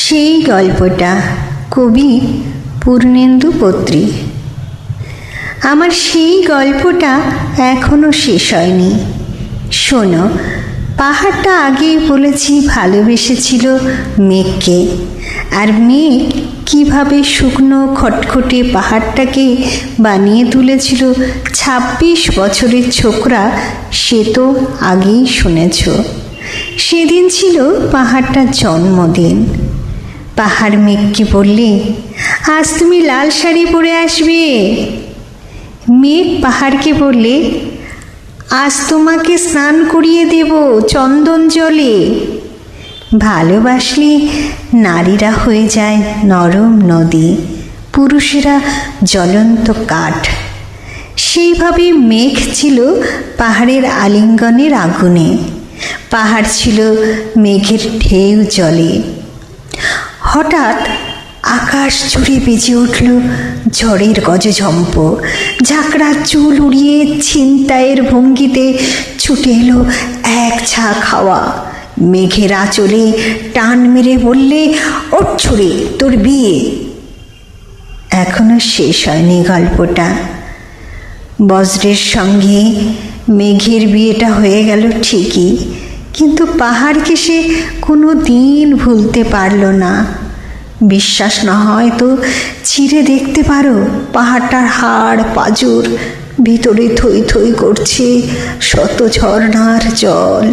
সেই গল্পটা, কবি পূর্ণেন্দু পত্রী। আমার সেই গল্পটা এখনো শেষ হয়নি। শোনো, পাহাড়টা আগেই বলেছি ভালোবেসেছিল মেঘকে, আর মেঘ কিভাবে শুকনো খটখটে পাহাড়টাকে বানিয়ে তুলেছিল ২৬ বছরের ছোকরা, সে তো আগেই শুনেছ। সেদিন ছিল পাহাড়টার জন্মদিন। পাহাড় মেঘকে বললে, আজ তুমি লাল শাড়ি পরে আসবে। মেঘ পাহাড়কে বললে, আজ তোমাকে স্নান করিয়ে দেব চন্দন জলে। ভালোবাসলে নারীরা হয়ে যায় নরম নদী, পুরুষেরা জ্বলন্ত কাঠ। সেইভাবে মেঘ ছিল পাহাড়ের আলিঙ্গনের আগুনে, পাহাড় ছিল মেঘের ঢেউ জলে। হঠাৎ আকাশ জুড়ে বেজে উঠল ঝড়ের গজঝম্প। ঝাঁকড়া চুল উড়িয়ে ছিনতাইয়ের ভঙ্গিতে ছুটে এলো এক ঝাঁক হাওয়া। মেঘের আঁচলে টান মেরে বললে, ওঠ ছুড়ে, তোর বিয়ে। এখনো শেষ হয়নি গল্পটা। বজ্রের সঙ্গে মেঘের বিয়েটা হয়ে গেল ঠিকই, কিন্তু পাহাড়কে সে কোনো দিন ভুলতে পারল না। বিশ্বাস না হয় তো চিরে দেখতে পারো পাহাড়টার হাড় পাঁজর, ভিতরে থই থই করছে শত ঝর্ণার জল।